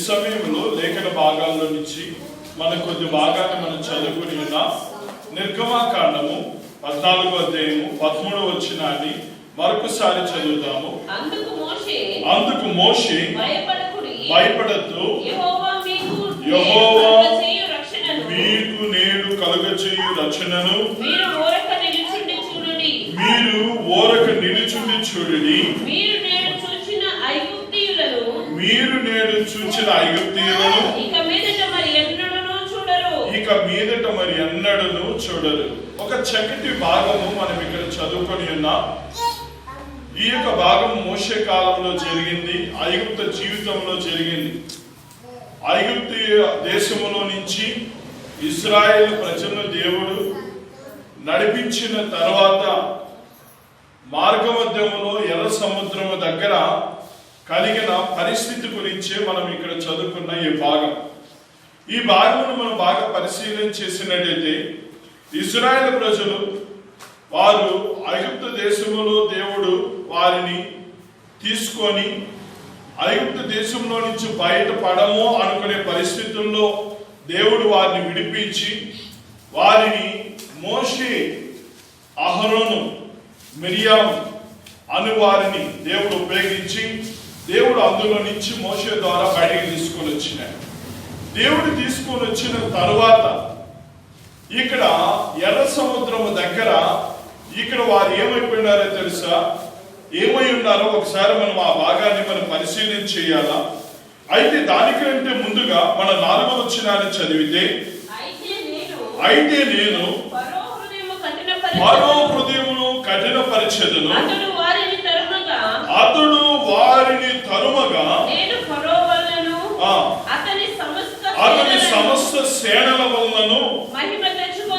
సమయంలో లేఖన భాగాల్లో నుంచి మనం కొద్ది భాగాన్ని మనం చదువుకుని ఉన్నాం. నిర్గమాకాండము 14వ అధ్యాయము 13వ వచనాన్ని మరొకసారి చదువుతాము. అందుకు మోషే భయపడద్దు, యెహోవా మీకు నేడు కలుగచేయు రక్షణను మీరు ఓరక నిలుచుండి చూడుడి. మీరు నేడు చూచిన ఐగుప్తీయులను ఇక మీదట మరి ఎన్నడూ చూడరు. ఒక చక్కటి భాగము మనం ఇక్కడ చదువుకొని ఉన్నాం. ఈ యొక్క భాగం మోషే కాలంలో జరిగింది, ఐగుప్త జీవితంలో జరిగింది. ఐగుప్తు దేశములో నుంచి ఇశ్రాయేలు ప్రజలను దేవుడు నడిపించిన తర్వాత మార్గమధ్యములో ఎర్ర సముద్రము దగ్గర కలిగిన పరిస్థితి గురించే మనం ఇక్కడ చదువుకున్న ఈ భాగం. ఈ భాగమును మనం బాగా పరిశీలన చేసినట్టయితే ఇశ్రాయేలు ప్రజలు వారు ఐగుప్తు దేశములో దేవుడు వారిని తీసుకొని ఐగుప్తు దేశంలో నుంచి బయటపడము అనుకునే పరిస్థితుల్లో దేవుడు వారిని విడిపించి వారిని మోషే, అహరోను, మిరియాము అను వారిని దేవుడు ఉపయోగించి దేవుడు అందులో నుంచి మోషే ద్వారా బయటికి తీసుకొని వచ్చినాడు. దేవుడు తీసుకొని వచ్చిన తరువాత ఇక్కడ ఎర్ర సముద్రము దగ్గర ఇక్కడ వారు ఏమైపోయినారో తెలుసా? ఏమై ఉన్నారో ఒకసారి మనం ఆ భాగాన్ని మనం పరిశీలన చేయాలా. అయితే దానికంటే ముందుగా మన 4వ వచనాన్ని చదివితే, అయితే నేను ఫరో హృదయమును కఠినపరచెదను, అతడు వారిని తరుమగా అతని సమస్త సేనల వలనను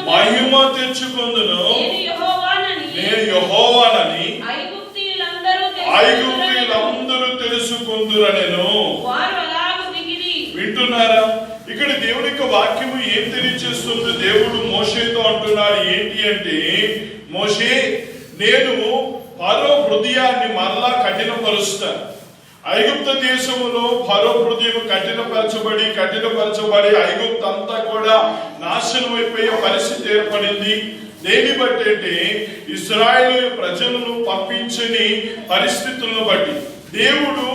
మహిమ తెచ్చుకొందును. నేను యెహోవానని ఐగుప్తీయులందరూ తెలుసుకొందురనెను. వింటున్నారా? ఇక్కడ దేవుని యొక్క వాక్యము ఏం తెలియజేస్తుంది? దేవుడు మోషేతో అంటున్నాడు ఏంటి అంటే, మోషే, నేను ఫరో హృదయాన్ని మరలా కఠినపరుస్తాను. ఐగుప్త దేశములో ఫరో హృదయం కఠినపరచబడి ఐగుప్తు అంతా కూడా నాశనం అయిపోయే పరిస్థితి ఏర్పడింది. దేని బట్టి అంటే ఇశ్రాయేలు ప్రజలను పంపించని పరిస్థితులను బట్టి దేవుడు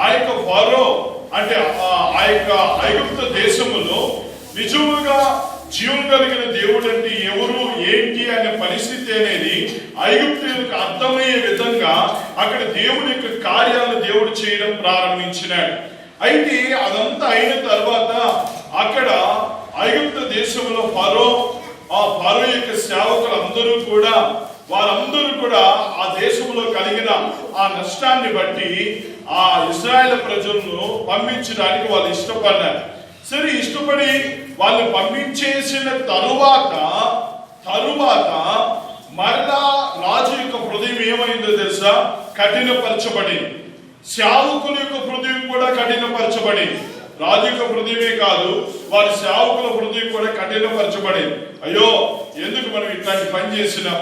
ఆ యొక్క ఫరో అంటే ఆ యొక్క ఐగుప్త దేశములో నిజముగా జీవం కలిగిన దేవుడు అంటే ఎవరు ఏంటి అనే పరిస్థితి అనేది ఐగుప్తీయులకు అర్థమయ్యే విధంగా అక్కడ దేవుడి యొక్క కార్యాలను దేవుడు చేయడం ప్రారంభించినాడు. అయితే అదంతా అయిన తర్వాత అక్కడ ఐగుప్త దేశంలో ఆ ఫరో యొక్క సేవకులందరూ కూడా వారందరూ కూడా ఆ దేశంలో కలిగిన ఆ నష్టాన్ని బట్టి ఆ ఇశ్రాయేలు ప్రజలను పంపించడానికి వాళ్ళు ఇష్టపడ్డారు. సరే, ఇష్టపడి వాళ్ళు పంపించేసిన తరువాత మరలా రాజు యొక్క హృదయం ఏమైందో తెలుసా? కఠినపరచబడింది. సేవకుల యొక్క హృదయం కూడా కఠినపరచబడింది. రాజు యొక్క హృదయమే కాదు, వారి సేవకుల హృదయం కూడా కఠినపరచబడింది. అయ్యో, ఎందుకు మనం ఇట్లాంటి పని చేసినాం,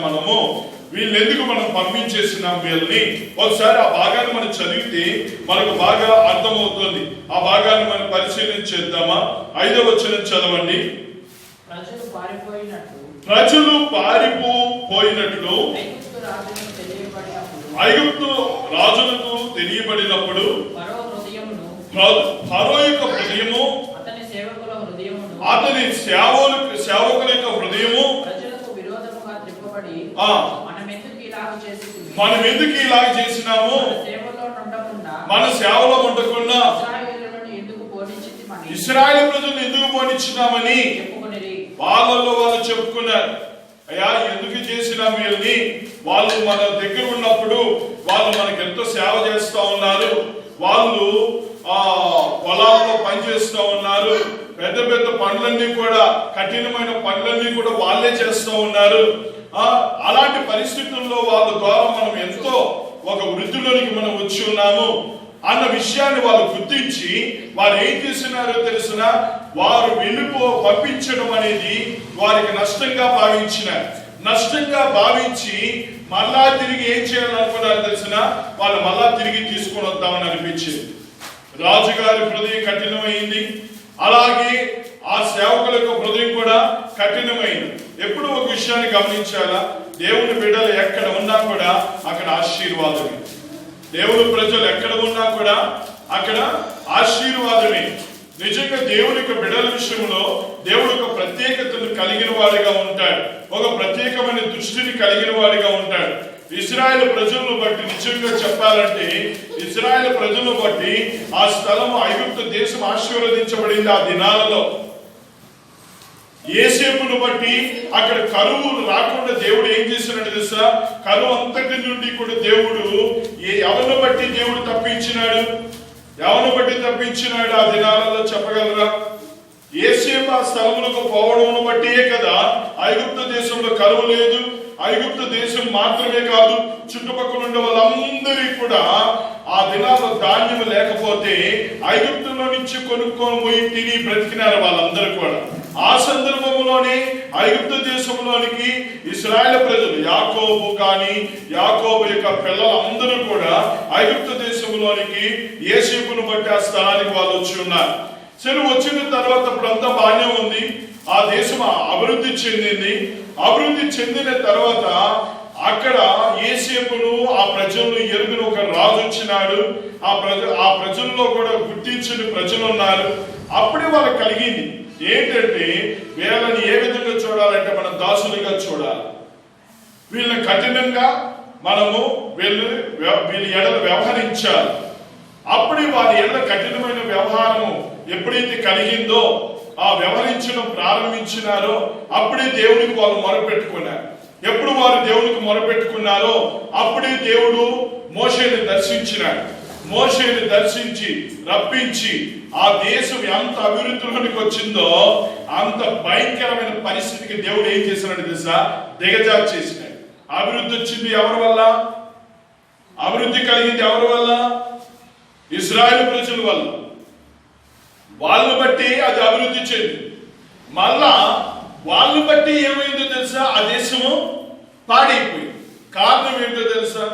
వీళ్ళని ఎందుకు మనం పంపించేసినాం వీళ్ళని? ఒకసారి ఆ భాగాన్ని మనం చదివితే మనకు బాగా అర్థమవుతుంది. ఆ భాగాన్ని మనం పరిశీలన చేద్దామా? 5వ వచనం చదవండి. ప్రజలు పారిపోయినట్లు ఐగుప్తు రాజులకు తెలియబడినప్పుడు ఫరో యొక్క హృదయము, అతని సేవకుల యొక్క హృదయము మనం ఎందుకు ఇలాగ చేసినాము, మన సేవలో ఉండకుండా ఇశ్రాయేలు ప్రజలను ఎందుకు పోనిచ్చినామని వాళ్ళలో వాళ్ళు చెప్పుకున్నారు. అయ్యా, ఎందుకు చేసినాం వీళ్ళని? వాళ్ళు మన దగ్గర ఉన్నప్పుడు వాళ్ళు మనకి ఎంతో సేవ చేస్తూ ఉన్నారు, వాళ్ళు పొలాల్లో పనిచేస్తూ ఉన్నారు, పెద్ద పెద్ద పనులన్నీ కూడా కఠినమైన పనులన్నీ కూడా వాళ్ళే చేస్తూ ఉన్నారు. అలాంటి పరిస్థితుల్లో వాళ్ళ ద్వారా మనం ఎంతో ఒక వృద్ధిలోనికి మనం వచ్చి ఉన్నాము అన్న విషయాన్ని వాళ్ళు గుర్తించి వారు ఏం చేసినారో తెలిసిన, వారు పంపించడం అనేది వారికి నష్టంగా భావించి మళ్ళా తిరిగి ఏం చేయాలనుకున్నారో తెలిసిన, వాళ్ళు మళ్ళా తిరిగి తీసుకొని వద్దామని అనిపించింది. రాజుగారి హృదయం కఠినమైంది, అలాగే ఆ సేవకుల యొక్క హృదయం కూడా కఠినమైంది. ఎప్పుడు ఒక విషయాన్ని గమనించాలా, దేవుని బిడ్డలు ఎక్కడ ఉన్నా కూడా అక్కడ ఆశీర్వాదమే. దేవుని ప్రజలు ఎక్కడ ఉన్నా కూడా అక్కడ ఆశీర్వాదమే. నిజంగా దేవుని యొక్క బిడ్డల విషయంలో దేవుడు ఒక ప్రత్యేకతను కలిగిన వాడిగా ఉంటాడు, ఒక ప్రత్యేకమైన దృష్టిని కలిగిన వాడిగా ఉంటాడు. ఇశ్రాయేలు ప్రజలను బట్టి నిజంగా చెప్పాలంటే, ఇశ్రాయేలు ప్రజలను బట్టి ఆ స్థలం ఐగుప్తు దేశం ఆశీర్వదించబడింది. ఆ దినాలలో యోసేపును బట్టి అక్కడ కరువు రాకుండా దేవుడు ఏం చేసినట్టు తెలుసా, కరువు అంతటి నుండి కూడా దేవుడు ఎవరిని బట్టి దేవుడు తప్పించినాడు, ఎవరిని బట్టి తప్పించినాడు ఆ దినాలలో చెప్పగలరా? యోసేపు ఆ స్థలములకు పోవడం బట్టియే కదా ఐగుప్తు దేశంలో కరువు లేదు. ఐగుప్తు దేశం మాత్రమే కాదు, చుట్టుపక్కల ఉండే వాళ్ళందరికీ కూడా ఆ దినాల్లో ధాన్యం లేకపోతే ఐగుప్తులో నుంచి కొనుక్కొని పోయి తిని బ్రతికినారు వాళ్ళందరూ కూడా. ఆ సందర్భంలోనే ఐగుప్తు దేశంలోనికి ఇశ్రాయేలు ప్రజలు, యాకోబు కానీ యాకోబు యొక్క పిల్లలందరూ కూడా ఐగుప్తు దేశంలోనికి యోసేపును బట్టి ఆ స్థలానికి వాళ్ళు వచ్చి ఉన్నారు. సరే, వచ్చిన తర్వాత ఇప్పుడంతా బాగానే ఉంది, ఆ దేశం అభివృద్ధి చెందింది. అభివృద్ధి చెందిన తర్వాత అక్కడ యోసేపును ఆ ప్రజలను ఎరుగున ఒక రాజు వచ్చినాడు. ఆ ప్రజల్లో కూడా గుర్తించిన ప్రజలు ఉన్నారు. అప్పుడే వాళ్ళకి కలిగింది ఏంటంటే, వీళ్ళని ఏ విధంగా చూడాలంటే మనం దాసులుగా చూడాలి. వీళ్ళని కఠినంగా మనము వీళ్ళ ఎడల వ్యవహరించాలి. అప్పుడే వారి ఎడల కఠినమైన వ్యవహారము ఎప్పుడైతే కలిగిందో, ఆ వ్యవహరించడం ప్రారంభించినారో అప్పుడే దేవునికి వాళ్ళు మొరపెట్టుకున్నారు. ఎప్పుడు వారు దేవునికి మొరపెట్టుకున్నారో అప్పుడే దేవుడు మోషేని దర్శించినాడు. మోషేని దర్శించి రప్పించి ఆ దేశం ఎంత అభివృద్ధిలోనికి వచ్చిందో అంత భయంకరమైన పరిస్థితికి దేవుడు ఏం చేసినాడు తెలుసా, దిగజారు చేసినాడు. అభివృద్ధి వచ్చింది ఎవరి వల్ల? అభివృద్ధి కలిగింది ఎవరి వల్ల? ఇశ్రాయేలు ప్రజల వల్ల. వాళ్ళని బట్టి అది అభివృద్ధి చెంది, మళ్ళా వాళ్ళని బట్టి ఏమైందో తెలుసా, ఆ దేశము పాడైపోయింది. కారణం ఏంటో తెలుసా,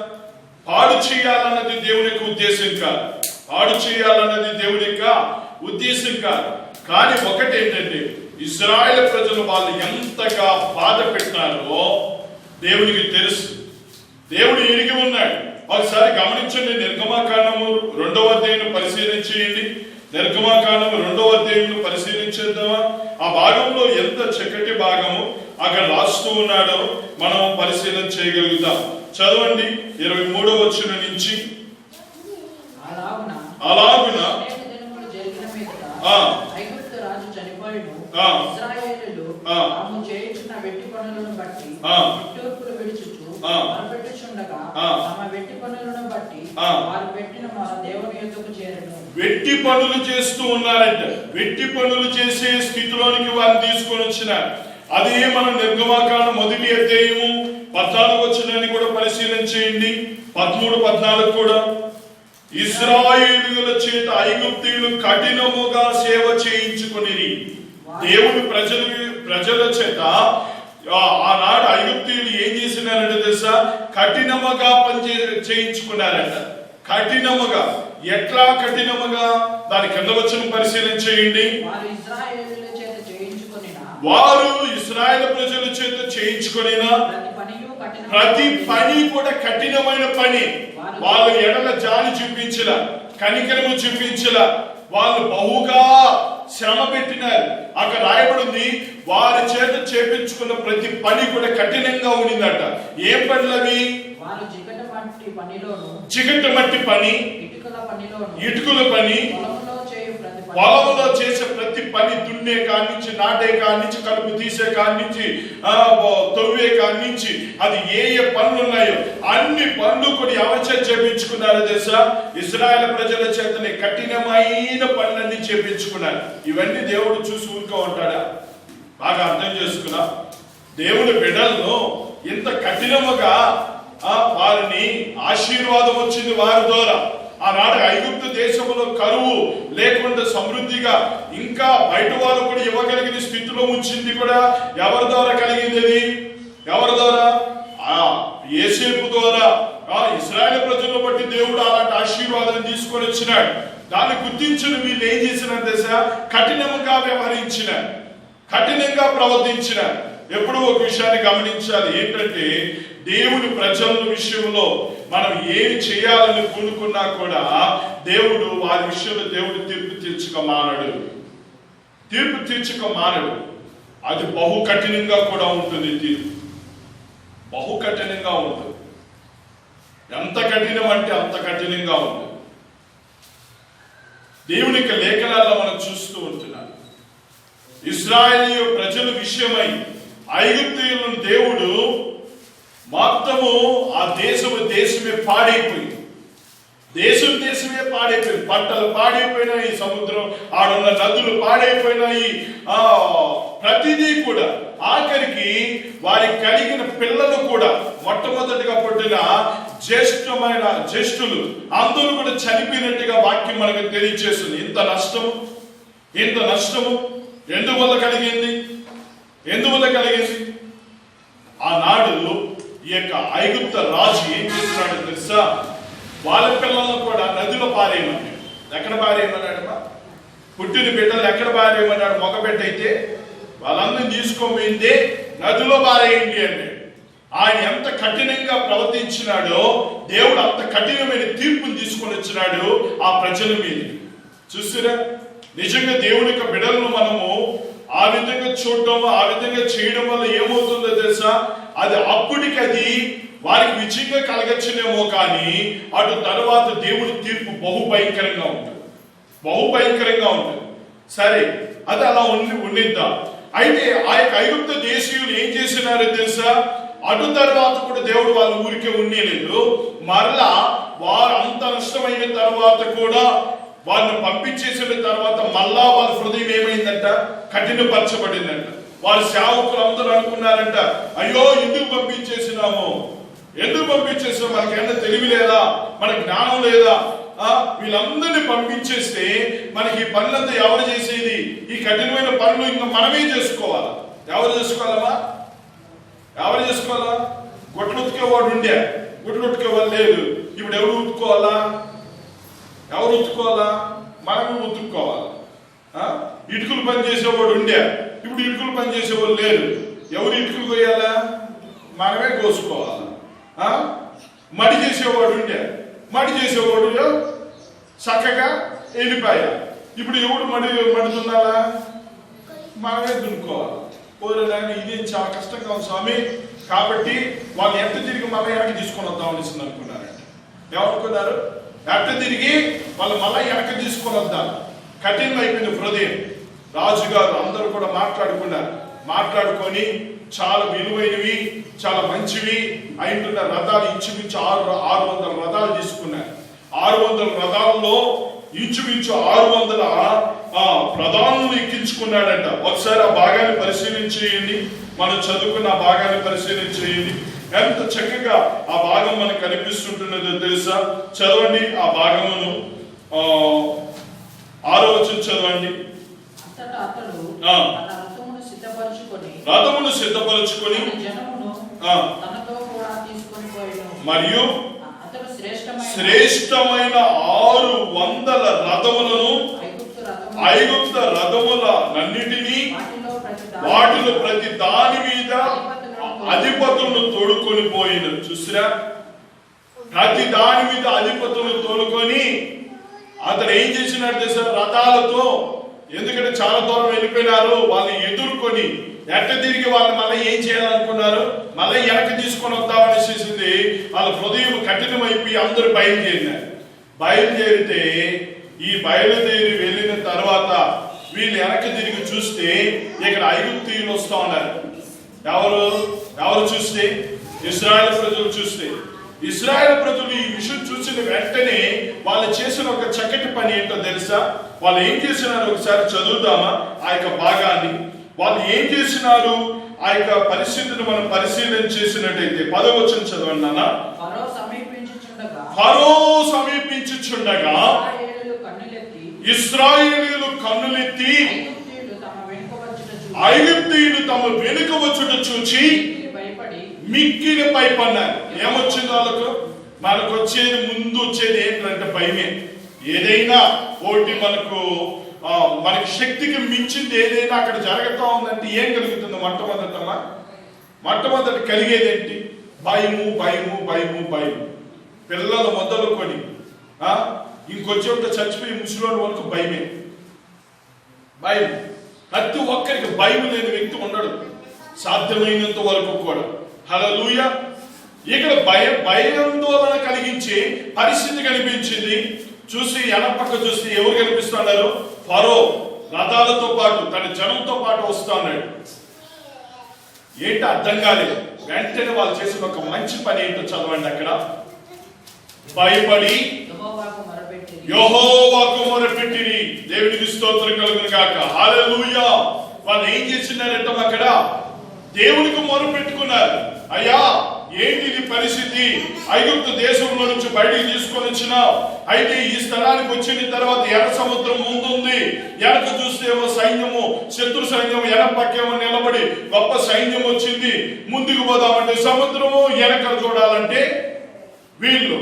పాడు చేయాలన్నది దేవుని యొక్క ఉద్దేశం కాదు. పాడు చేయాలన్నది దేవుని యొక్క ఉద్దేశం కాదు. కానీ ఒకటేంటంటే, ఇశ్రాయేలు ప్రజలు వాళ్ళు ఎంతగా బాధ పెట్టినారో దేవునికి తెలుసు. దేవుడు ఎరిగి ఉన్నాడు. ఒకసారి గమనించండి, నిర్గమకాండము 2వ అధ్యాయం పరిశీలించేయండి. నిర్గమకాండము 2వ అధ్యాయం పరిశీలించేద్దామా? ఆ భాగంలో ఎంత చక్కటి భాగము అక్కడ రాస్తూ ఉన్నాడో మనం పరిశీలన చేయగలుగుతాం. చదవండి 23వ వచనం నుంచి. అలాగున వెట్టి పనులు చేస్తూ ఉన్నారంట. వెట్టి పనులు చేసే స్థితిలోనికి వారిని తీసుకొని వచ్చినారు. అదే మనం నిర్గమకాండం 1వ అధ్యాయము 14వ వచనాన్ని కూడా పరిశీలన చేయండి. 13, 14 కూడా. ఇశ్రాయేలీయుల చేత ఐగుప్తీయులు కఠినముగా సేవ చేయించుకొనిరి. దేవుని ప్రజల చేత ఆనాడు ఐగుప్తీయులు ఏం చేసినారంటే తెలుసా, కఠినముగా చేయించుకున్నారంట. కఠినముగా, ఎట్లా కఠినముగా? దాని కింద వచ్చిన పరిశీలన చేయండి. వారు ఇశ్రాయేలు ప్రజల చేత చేయించుకొనిన ప్రతి పని కూడా కఠినమైన పని. వాళ్ళు ఎడల జాలి చూపించలా, కనికరము చూపించలా, వాళ్ళు బహుగా శ్రమ పెట్టినారు. అక్కడ రాయబడింది, వారి చేత చేపించుకున్న ప్రతి పని కూడా కఠినంగా ఉండిందట. ఏం పనులు అవి? చికట మట్టి పని, ఇటుకల పని, పొలంలో చేసే ప్రతి పని, దున్నే కాడి నుంచి, నాటే కాడి నుంచి, కలుపు తీసే కాడి నుంచి, తవ్వే కాడి నుంచి, అది ఏ ఏ పనులు ఉన్నాయో అన్ని పనులు కూడా ఎవరి చేత చేపించుకున్నారో తెలుసా? ఇశ్రాయేలు ప్రజల చేతనే కఠినమైన పనులన్నీ చేపించుకున్నారు. ఇవన్నీ దేవుడు చూసి ఊరుకో ఉంటాడా? బాగా అర్థం చేసుకున్నా. దేవుడి బిడ్డలను ఇంత కఠినముగా వారిని ఆశీర్వాదం వచ్చింది వారి ద్వారా. ఆనాడు ఐగుప్తు దేశంలో కరువు లేకుండా సమృద్ధిగా ఇంకా బయట వారు కూడా ఇవ్వగలిగిన స్థితిలో ఉంచింది కూడా ఎవరి ద్వారా కలిగింది? ఎవరి ద్వారా? యోసేపు ద్వారా. ఇశ్రాయేలు ప్రజలను బట్టి దేవుడు అలాంటి ఆశీర్వాదాన్ని తీసుకొని వచ్చినాడు. దాన్ని గుర్తించిన వీళ్ళు ఏం చేసినారు తెలుసా? కఠినంగా వ్యవహరించినారు, కఠినంగా ప్రవర్తించినారు. ఎప్పుడూ ఒక విషయాన్ని గమనించాలి, ఏంటంటే దేవుని ప్రజల విషయంలో మనం ఏమి చేయాలని పూనుకున్నా కూడా దేవుడు వారి విషయంలో దేవుడు తీర్పు తీర్చక మానడు. అది బహు కఠినంగా కూడా ఉంటుంది. తీర్పు బహు కఠినంగా ఉంటుంది. ఎంత కఠినం అంటే అంత కఠినంగా ఉంటుంది. దేవుని యొక్క లేఖనాల్లో మనం చూస్తూ ఉంటున్నాం, ఇశ్రాయేలు ప్రజల విషయమై ఐగుప్తీయులను దేవుడు మొత్తము ఆ దేశమే పాడైపోయింది. దేశమే పాడైపోయింది. పంటలు పాడైపోయినాయి, సముద్రం ఆడున్న నదులు పాడైపోయినాయి, ప్రతిదీ కూడా. ఆఖరికి వారికి కలిగిన పిల్లలు కూడా, మొట్టమొదటిగా పుట్టిన జ్యేష్ఠులు అందరూ కూడా చనిపోయినట్టుగా వాక్యం మనకు తెలియజేస్తుంది. ఇంత నష్టము ఎందువల్ల కలిగింది? ఆనాడు ఈ యొక్క ఐగుప్త రాజు ఏం చేస్తున్నాడో తెలుసా? వాళ్ళ పిల్లలను కూడా నదిలో పారేయమన్నాడు. ఎక్కడ పారేయమన్నాడమ్మా? పుట్టిన బిడ్డలు ఎక్కడ పారేయమన్నాడు? మగ బిడ్డ అయితే వాళ్ళందరినీ తీసుకోపోయిందే నదిలో పారేయండి అన్నాడు. ఆయన ఎంత కఠినంగా ప్రవర్తించినాడో దేవుడు అంత కఠినమైన తీర్పును తీసుకొని వచ్చినాడు ఆ ప్రజల మీద. చూస్తురా, నిజంగా దేవుని యొక్క బిడ్డలను మనము ఆ విధంగా చూడటం, ఆ విధంగా చేయడం వల్ల ఏమవుతుందో తెలుసా? అది అప్పటికది వారికి విజయంగా కలగచ్చునేమో, కానీ అటు తర్వాత దేవుడి తీర్పు బహుభయంకరంగా ఉంటుంది. సరే, అది అలా ఉండిద్దాం. అయితే ఆ యొక్క ఐగుప్త దేశీయులు ఏం చేసినారో తెలుసా? అటు తర్వాత కూడా దేవుడు వాళ్ళ ఊరికే ఉండలేదు. మరలా వారు అంత నష్టమైన తర్వాత కూడా వాళ్ళని పంపించేసిన తర్వాత మళ్ళా వాళ్ళ హృదయం ఏమైందంట? కఠినపరచబడిందంట. వాళ్ళ సేవకులు అందరూ అనుకున్నారంట, అయ్యో ఎందుకు పంపించేసినాము, మనకి ఏమన్నా తెలివి లేదా, మన జ్ఞానం లేదా? వీళ్ళందరినీ పంపించేస్తే మనకి ఈ పనులంతా ఎవరు చేసేది? ఈ కఠినమైన పనులు ఇంకా మనమే చేసుకోవాలా? ఎవరు చేసుకోవాలా? గుట్లు ఉతికేవాడు ఉండే, గుట్లు ఉతికేవాడు లేదు. ఇప్పుడు ఎవరు ఉతుక్కోవాలా? మనమే ఉతుక్కోవాలా? ఇటుకలు పని చేసేవాడు ఉండే, ఇప్పుడు ఇటుకలు పని చేసేవాళ్ళు లేరు. ఎవరు ఇటుకలు కొయ్యాలా? మనమే కోసుకోవాలా? మడి చేసేవాడు ఉండే, చక్కగా వెళ్ళిపోయా. ఇప్పుడు ఎవడు మడుతున్నారా? మనమే దున్నుకోవాలి. పోరాని ఇదేం చాలా కష్టంగా ఉంది స్వామి, కాబట్టి వాళ్ళు ఎంత తిరిగి మళ్ళీ వెనక్కి తీసుకొని వద్దామని అనుకున్నారంట. ఏమనుకున్నారు? ఎట్ట తిరిగి వాళ్ళు మళ్ళీ వెనక్కి తీసుకొని వద్దాం. కఠినం అయిపోయింది హృదయం. రాజుగారు అందరూ కూడా మాట్లాడుకొని చాలా విలువైనవి, చాలా మంచివి అయిన రథాలు ఇంచుమించు 600 రథాలు తీసుకున్నారు. 600 రథాల్లో ఇంచుమించు 600 ప్రధానులు ఎక్కించుకున్నాడంట. ఒకసారి ఆ భాగాన్ని పరిశీలించేయండి. మనం చదువుకున్న ఆ భాగాన్ని పరిశీలించేయండి. ఎంత చక్కగా ఆ భాగం మనకు కనిపిస్తుంటున్నదో తెలుసా? చదవండి ఆ భాగమును. 6వ వచనం చదవండి. రథమును సిద్ధపరచుకొని మరియు శ్రేష్టమైన 600 రథములను ఐగుప్త రథములన్నిటినీ వాటిలో ప్రతి దాని మీద అధిపతులను తోడుకొని పోయిన. చూసిరా, ప్రతి దాని మీద అధిపతులను తోడుకొని అతను ఏం చేసినట్టు సార్? రథాలతో, ఎందుకంటే చాలా దూరం వెళ్ళిపోయినారు, వాళ్ళని ఎదుర్కొని ఎట్ట తిరిగి వాళ్ళు మళ్ళీ ఏం చేయాలనుకున్నారు? మళ్ళీ వెనక్కి తీసుకొని వద్దామని చేసింది. వాళ్ళ హృదయం కఠినమైపోయి అందరూ బయలుదేరితే ఈ బయలుదేరి వెళ్ళిన తర్వాత వీళ్ళు వెనక్కి తిరిగి చూస్తే ఇక్కడ ఐగుప్తీయులు వస్తా ఉన్నారు. ఎవరు చూస్తే? ఇశ్రాయేలు ప్రజలు చూస్తే. ఇశ్రాయేలు ప్రజలు ఈ విషయం చూసిన వెంటనే వాళ్ళు చేసిన ఒక చక్కటి పని ఏంటో తెలుసా? వాళ్ళు ఏం చేసినారు ఒకసారి చదువుదామా ఆ యొక్క భాగాన్ని. వాళ్ళు ఏం చేసినారు? ఆ యొక్క పరిస్థితిని మనం పరిశీలన చేసినట్టయితే 10వ వచనం చదవండి నాన్న. ఫరో సమీపించుచుండగా ఇశ్రాయేలీయులు కన్నులెత్తి ఐగుప్తీయులు తమ వెనుక వచ్చుట చూచి మిక్కిలి భయపడ్డారు. ఏమొచ్చింది వాళ్ళకు? మనకు ముందు వచ్చేది ఏంటంటే భయమే. ఏదైనా ఒకటి మనకి శక్తికి మించింది ఏదైనా అక్కడ జరుగుతూ ఉందంటే ఏం కలుగుతుంది? మొట్టమొదటి కలిగేదేంటి? భయము. పిల్లలు మొదలుకొని ఇంకొంచెం చచ్చిపోయి ముసలోని వరకు భయం. ప్రతి ఒక్కరికి భయం లేని వ్యక్తి ఉండడు సాధ్యమైనంత వరకు కూడా. హల్లెలూయా. ఇక్కడ భయాందోళన కలిగించే పరిస్థితి కనిపించింది. చూసి ఎనపక్క చూసి ఎవరు కనిపిస్తున్నారు? ఫరో రథాలతో పాటు తన జనంతో పాటు వస్తున్నాడు. ఏంటి అర్థం కాలేదు. వెంటనే వాళ్ళు చేసిన ఒక మంచి పని ఏంటో చదవండి. అక్కడ భయపడి యెహోవాకు మొరపెట్టిరి. దేవునికి స్తోత్రం కలుగును గాక. హల్లెలూయా. వాళ్ళు ఏం చేసినారంట? అక్కడ దేవునికి మొరపెట్టుకున్నారు. అయ్యా, ఏంటి ఇది పరిస్థితి? ఐగుప్తు దేశంలో నుంచి బయటికి తీసుకొని వచ్చినావు. అయితే ఈ స్థలానికి వచ్చిన తర్వాత ఎర్ర సముద్రం ముందుంది. వెనక చూస్తే ఏమో సైన్యము, శత్రు సైన్యం వెనపక్కేమో నిలబడి గొప్ప సైన్యం వచ్చింది. ముందుకు పోదామంటే సముద్రము, వెనక చూడాలంటే వీళ్ళు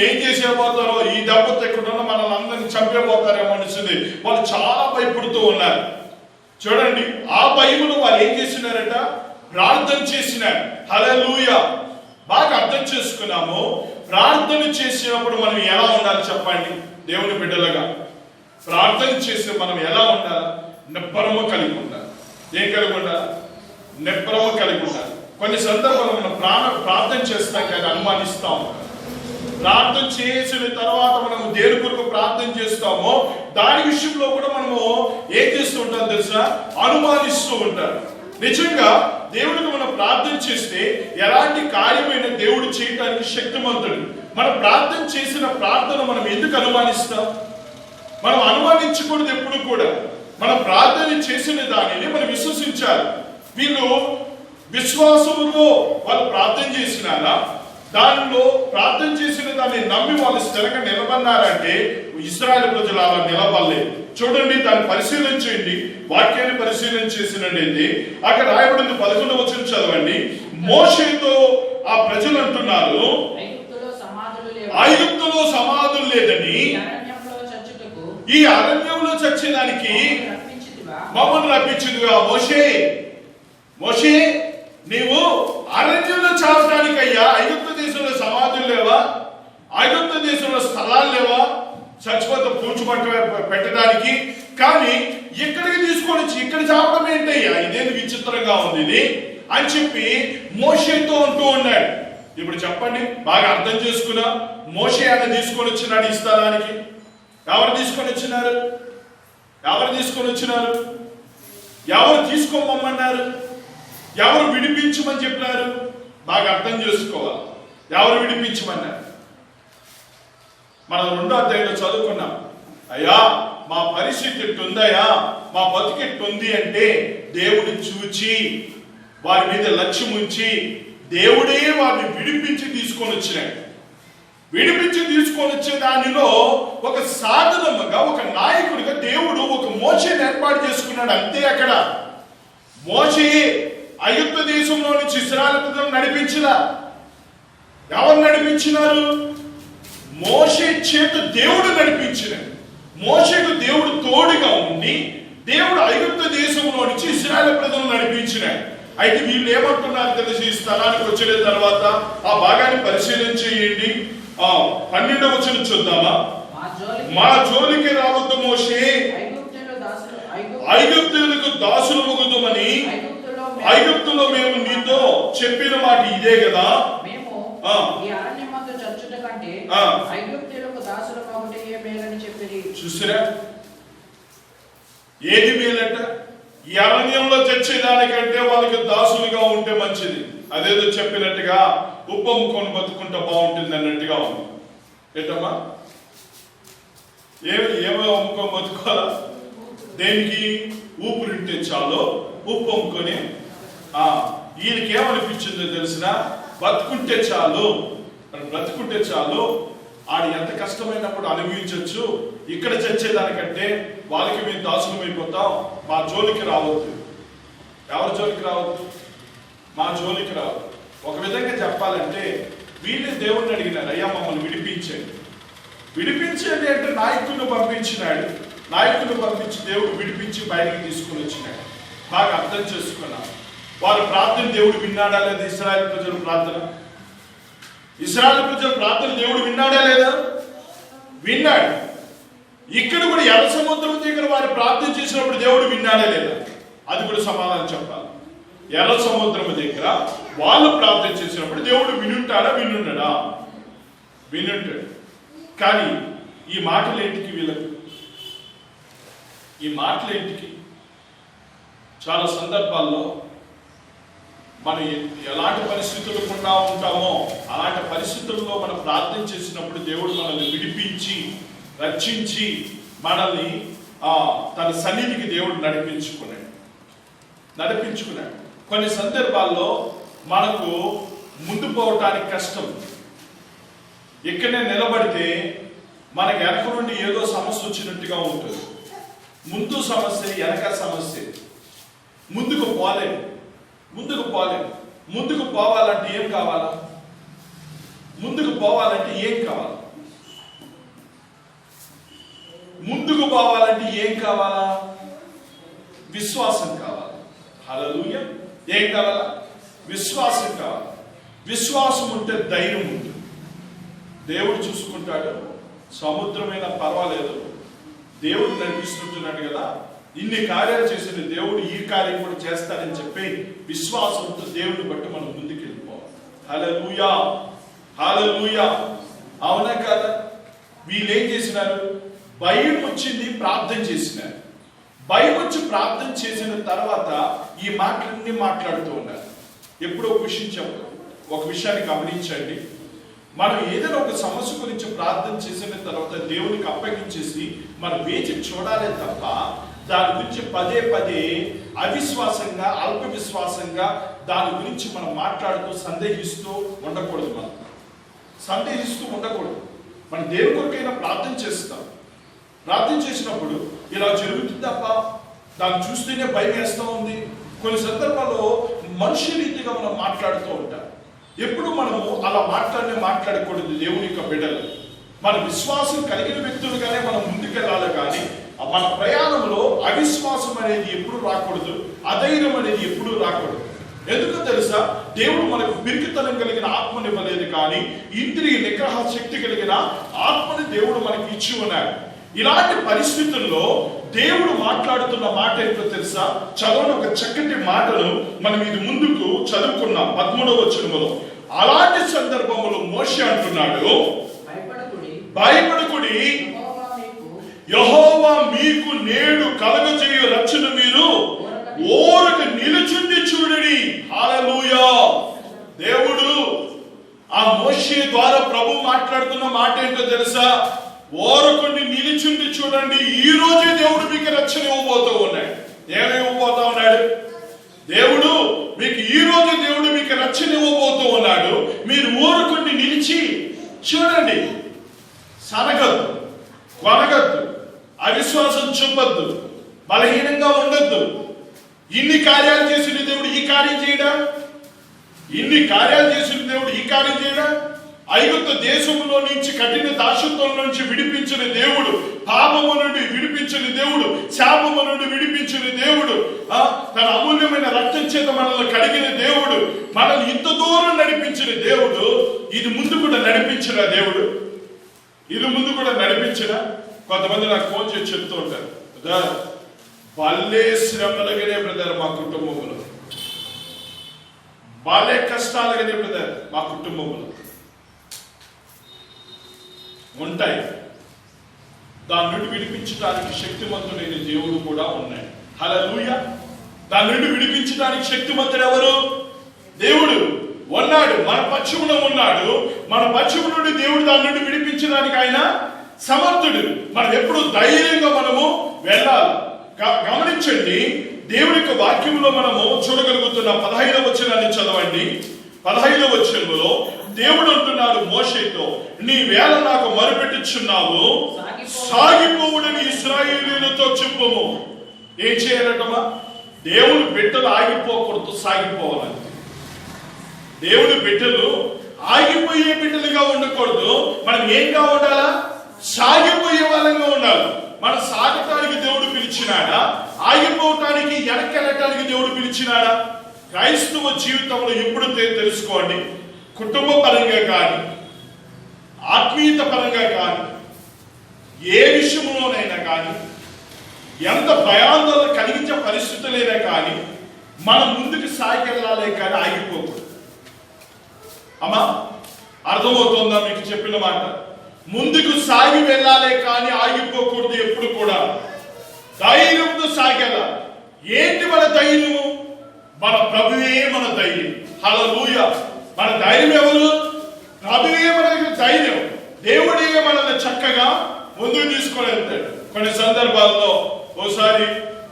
ఏం చేసేపోతారో, ఈ దెబ్బతో ఎక్కడున్న మనల్ని అందరినీ చంపేపోతారేమో అనిసింది. వాళ్ళు చాలా భయపడుతూ ఉన్నారు. చూడండి, ఆ భయమును వాళ్ళు ఏం చేసినారట? ప్రార్థన చేసినారు. హల్లెలూయా. బాగా అర్థం చేసుకున్నాము. ప్రార్థన చేసినప్పుడు మనం ఎలా ఉండాలి చెప్పండి? దేవుని బిడ్డలుగా ప్రార్థన చేసి మనం ఎలా ఉండాలి? నిబ్బరము కలిగి ఉండాలి. ఏం కలిగి ఉండాలి? నిబ్బరము కలిగి ఉండాలి. కొన్ని సందర్భాలు మనం ప్రార్థన చేస్తాం కానీ అనుమానిస్తాం. ప్రార్థన చేసిన తర్వాత మనం దేని కొరకు ప్రార్థన చేస్తామో దాని విషయంలో కూడా మనము ఏం చేస్తూ ఉంటాం తెలుసా? అనుమానిస్తూ ఉంటారు. నిజంగా దేవుడికి మనం ప్రార్థన చేస్తే ఎలాంటి కార్యమైన దేవుడు చేయడానికి శక్తిమంతుడు. మనం ప్రార్థన చేసిన ప్రార్థన మనం ఎందుకు అనుమానిస్తాం? మనం అనుమానించకూడదు ఎప్పుడు కూడా. మనం ప్రార్థన చేసిన దానిని మనం విశ్వసించాలి. వీళ్ళు విశ్వాసములో వాళ్ళు ప్రార్థన చేసినారా? దానిలో ప్రార్థన చేసిన దాన్ని నమ్మి వాళ్ళు స్థిరంగా నిలబడినారంటే ఇశ్రాయేలు ప్రజలు అలా నిలబడలేదు. చూడండి, దాన్ని పరిశీలించండి. వాక్యాన్ని పరిశీలన చేసినట్టయితే అక్కడ రాయబడింది 11వ వచనం చదవండి. మోషేతో ఆ ప్రజలు అంటున్నారు, ఐగుప్తులో సమాధులు లేదని ఈ అరణ్యంలో చచ్చేదానికి మమ్మల్ని రప్పించిందిగా. మోషే నీవు అరణ్యంలో చావటానికి అయ్యా. ఐగుప్తు దేశంలో సమాధులు లేవా? ఐగుప్తు దేశంలో స్థలాలు లేవా చచ్చిపోతే పూడ్చిపట్టు పెట్టడానికి? కానీ ఇక్కడికి తీసుకొని వచ్చి ఇక్కడ చావడం ఏంటయ్యా? ఇదేంటి విచిత్రంగా ఉంది ఇది అని చెప్పి మోషేతో అంటూ ఉన్నాడు. ఇప్పుడు చెప్పండి, బాగా అర్థం చేసుకున్నా. మోషే ఆయన తీసుకొని వచ్చినాడు ఈ స్థలానికి. ఎవరు తీసుకొని వచ్చినారు? ఎవరు తీసుకోమన్నారు? ఎవరు విడిపించమని చెప్పినారు? బాగా అర్థం చేసుకోవాలి. ఎవరు విడిపించమన్నారు? మనం 2వ అధ్యాయంలో చదువుకున్నాం. అయ్యా, మా పరిస్థితి ఎట్టుందయ్యా, మా బతుకెట్టుంది అంటే దేవుడు చూచి వారి మీద లక్ష్యం ఉంచి దేవుడే వారిని విడిపించి తీసుకొని వచ్చినాడు. విడిపించి తీసుకొని వచ్చే దానిలో ఒక సాధనముగా, ఒక నాయకుడిగా దేవుడు ఒక మోషేని ఏర్పాటు చేసుకున్నాడు. అంతే. అక్కడ మోషే ఐగుప్తు దేశంలో నుంచి ఇశ్రాయేలు ప్రజలను నడిపించినా. ఎవరు నడిపించినారు? మోషే చేత దేవుడు నడిపించినాడు. మోషేకు దేవుడు తోడుగా ఉండి దేవుడు ఐగుప్తు దేశంలో నుంచి ఇశ్రాయేలు ప్రజలను నడిపించినాడు. అయితే వీళ్ళు ఏమంటున్నారు తెలిసి ఈ స్థలానికి వచ్చిన తర్వాత ఆ భాగాన్ని పరిశీలన చేయండి. 12వ వచనం చూద్దామా? మా జోలికి రావద్దు మోషే, ఐగుప్తులకు దాసులు మొగుదుమని ఐగుప్తులో మేము నీతో చెప్పిన మాట ఇదే కదా. చూసిరా, ఏది మేలంట? ఈ అరణ్యంలో చచ్చేదానికంటే వాళ్ళకి దాసులుగా ఉంటే మంచిది. అదేదో చెప్పినట్టుగా ఉప్పు అమ్ముకొని బతుకుంటే బాగుంటుంది అన్నట్టుగా ఉంది. ఏంటమ్మా? ఏమో అమ్ముకొని బతుకోవాలా? దేనికి? ఊపిరింటే చాలు ఉప్పు అమ్ముకొని. ఈయనకి ఏమనిపించిందో తెలిసిన? బతుకుంటే చాలు, బ్రతుకుంటే చాలు, ఆడు ఎంత కష్టమైనప్పుడు అనుభవించవచ్చు. ఇక్కడ చచ్చేదానికంటే వాళ్ళకి మేము దాసులం అయిపోతాం. మా జోలికి రావద్దు. ఎవరి జోలికి రావద్దు? మా జోలికి రావద్దు. ఒక విధంగా చెప్పాలంటే వీళ్ళే దేవుణ్ణి అడిగినారు, అయ్యా మమ్మల్ని విడిపించండి. విడిపించండి అంటే నాయకులను పంపించినాడు. నాయకులను పంపించి దేవుడు విడిపించి బయటికి తీసుకుని వచ్చినాడు. బాగా అర్థం చేసుకున్నాను. వారు ప్రార్థన దేవుడు విన్నాడా లేదా? ఇశ్రాయేలు ప్రజల ప్రార్థన, ఇశ్రాయేలు ప్రజల ప్రార్థన దేవుడు విన్నాడా లేదా? విన్నాడు. ఇక్కడ కూడా ఎర్ర సముద్రం దగ్గర వారు ప్రార్థన చేసినప్పుడు దేవుడు విన్నాడా లేదా? అది కూడా సమాధానం చెప్పాలి. ఎర్ర సముద్రం దగ్గర వాళ్ళు ప్రార్థన చేసినప్పుడు దేవుడు వినుంటాడా? వినుండడా? వినుంటాడు. కానీ ఈ మాటలేంటికి వీళ్ళకు? ఈ మాటలేంటికి? చాలా సందర్భాల్లో మనం ఎలాంటి పరిస్థితులు గుండా ఉంటామో అలాంటి పరిస్థితుల్లో మనం ప్రార్థన చేసినప్పుడు దేవుడు మనల్ని విడిపించి రక్షించి మనల్ని తన సన్నిధికి దేవుడు నడిపించుకున్నాడు. కొన్ని సందర్భాల్లో మనకు ముందు పోవటానికి కష్టం. ఇక్కడనే నిలబడితే మనకి వెనక నుండి ఏదో సమస్య వచ్చినట్టుగా ఉంటుంది. ముందు సమస్య, వెనక సమస్య. ముందుకు పోలేము. ముందుకు పోవాలంటే ఏం కావాలా? ముందుకు పోవాలంటే ఏం కావాలా? విశ్వాసం కావాలి. హల్లెలూయా. ఏం కావాలా? విశ్వాసం కావాలి. విశ్వాసం ఉంటే ధైర్యం ఉంటుంది. దేవుడు చూసుకుంటాడు. సముద్రమైనా పర్వాలేదు, దేవుడు నడిపిస్తుంటున్నాడు కదా, ఇన్ని కార్యాలు చేసిన దేవుడు ఈ కార్యం కూడా చేస్తాడని చెప్పి విశ్వాసంతో దేవుడిని బట్టి మనం ముందుకు వెళ్ళిపోవాలి. హల్లెలూయా, హల్లెలూయా. అవునా కదా? వీళ్ళు ఏం చేసినారు? భయం వచ్చింది, ప్రార్థన చేసినారు. భయం వచ్చి ప్రార్థన చేసిన తర్వాత ఈ మాటలన్నీ మాట్లాడుతూ ఉన్నారు. ఎప్పుడో ఒక విషయం చెప్పాలి. ఒక విషయాన్ని గమనించండి. మనం ఏదైనా ఒక సమస్య గురించి ప్రార్థన చేసిన తర్వాత దేవునికి అప్పగించేసి మనం వేచి చూడాలే తప్ప దాని గురించి పదే పదే అవిశ్వాసంగా, అల్ప విశ్వాసంగా దాని గురించి మనం మాట్లాడుతూ సందేహిస్తూ ఉండకూడదు. మనం దేవుని కొరకైనా ప్రార్థన చేస్తాం. ప్రార్థన చేసినప్పుడు ఇలా జరుగుతుందప్ప, దాన్ని చూస్తేనే భయం వేస్తూ ఉంది. కొన్ని సందర్భాల్లో మనుష్య రీతిగా మనం మాట్లాడుతూ ఉంటాం. ఎప్పుడు మనము అలా మాట్లాడకూడదు. దేవుని యొక్క బిడ్డలు మన విశ్వాసం కలిగిన వ్యక్తులుగానే మనం ముందుకెళ్ళాలి. కానీ మన ప్రయాణంలో అవిశ్వాసం అనేది ఎప్పుడు రాకూడదు, అధైర్యం అనేది ఎప్పుడు రాకూడదు. ఎందుకో తెలుసా? దేవుడు మనకు పిరికితనం కలిగిన ఆత్మనివ్వలేదు, కానీ ఇంద్రియ నిగ్రహ శక్తి కలిగిన ఆత్మని దేవుడు మనకి ఇచ్చి ఉన్నాడు. ఇలాంటి పరిస్థితుల్లో దేవుడు మాట్లాడుతున్న మాట ఏంటో తెలుసా? చదవని ఒక చక్కటి మాటను మనం ఇది ముందుకు చదువుకున్నాం 13వ వచనములో. అలాంటి సందర్భంలో మోషే అంటున్నాడు, భయపడకుడి, యెహోవా మీకు నేడు కలగజేయు రక్షణ మీరు ఓరక నిలుచుండి చూడండి. హల్లెలూయా. దేవుడు ఆ మోషే ద్వారా ప్రభు మాట్లాడుతున్న మాట ఏంటో తెలుసా? ఓరకుండి నిలుచుండి చూడండి. ఈ రోజే దేవుడు మీకు రక్షణ ఇవ్వబోతూ ఉన్నాడు. ఏమివ్వబోతా ఉన్నాడు? దేవుడు మీకు ఈ రోజు దేవుడు మీకు రక్షణ ఇవ్వబోతూ ఉన్నాడు. మీరు ఓరకుండి నిలిచి చూడండి. సనగద్దు, కొనగద్దు, అవిశ్వాసం చూపద్దు, బలహీనంగా ఉండద్దు. ఇన్ని కార్యాలు చేసిన దేవుడు ఈ కార్యం చేయడా? ఇన్ని కార్యాలు చేసిన దేవుడు ఈ కార్యం చేయడా? ఐగుప్తు దేశంలో నుంచి కఠిన దాసత్వం నుంచి విడిపించిన దేవుడు, పాపము నుండి విడిపించిన దేవుడు, శాపము నుండి విడిపించిన దేవుడు, తన అమూల్యమైన రక్తం చేత మనల్ని కడిగిన దేవుడు, మనల్ని ఇంత దూరం నడిపించిన దేవుడు, ఇది ముందు కూడా నడిపించిన దేవుడు. ఇది ముందు కూడా నడిపించిన. కొంతమంది నాకు ఫోన్ చేసి చెప్తూ ఉంటారు, బ్రదర్ భలే శ్రమలుగానే బ్రదర్ మా కుటుంబంలో, భలే కష్టాలుగానే బ్రదర్ మా కుటుంబంలో ఉంటాయి. దాని నుండి విడిపించడానికి శక్తిమంతుడైన దేవుడు కూడా ఉన్నాడు. హల్లెలూయా. దాని నుండి విడిపించడానికి శక్తిమంతుడు ఎవరు? దేవుడు ఉన్నాడు. మన పక్షమున ఉన్నాడు. మన పక్షము నుండి దేవుడు దాని నుండి విడిపించడానికి ఆయన సమర్థుడు. మనం ఎప్పుడు ధైర్యంగా మనము వెళ్ళాలి. గమనించండి, దేవుడి యొక్క వాక్యంలో మనము చూడగలుగుతున్న 15వ వచనాన్ని చదవండి. 15వ వచనంలో దేవుడు అంటున్నాడు మోషేతో, నీ వేళ నాకు మొరపెట్టుచున్నావు, సాగిపోవుడని ఇశ్రాయేలీయులతో చెప్పుము. ఏం చేయాలటమా? దేవుని బిడ్డలు ఆగిపోకూడదు, సాగిపోవాలని. దేవుని బిడ్డలు ఆగిపోయే బిడ్డలుగా ఉండకూడదు. మనం ఏంగా ఉండాలా? సాగిపోయే వాళ్ళంగా ఉండాలి. మనం సాగటానికి దేవుడు పిలిచినాడా, ఆగిపోవటానికి వెనకెళ్ళటానికి దేవుడు పిలిచినాడా? క్రైస్తవ జీవితంలో ఎప్పుడు తెలుసుకోండి, కుటుంబ పరంగా కానీ ఆత్మీయత పరంగా కానీ ఏ విషయంలోనైనా కానీ ఎంత భయాందోళన కలిగించే పరిస్థితులైనా కానీ మనం ముందుకు సాగివెళ్ళాలే కానీ ఆగిపోకూడదు. అమ్మా అర్థమవుతుందా మీకు చెప్పిన మాట? ముందుకు సాగి వెళ్ళాలే కానీ ఆగిపోకూడదు. ఎప్పుడు కూడా ధైర్యంతో సాగెళ్ళాలి. ఏంటి మన ధైర్యము? మన ప్రభువే మన ధైర్యం. హల్లెలూయా. మన ధైర్యం ఎవరు? ప్రభువే మనకి ధైర్యం. దేవుడే మనల్ని చక్కగా ముందుకు తీసుకొని వెళ్తాడు. కొన్ని సందర్భాల్లో ఓసారి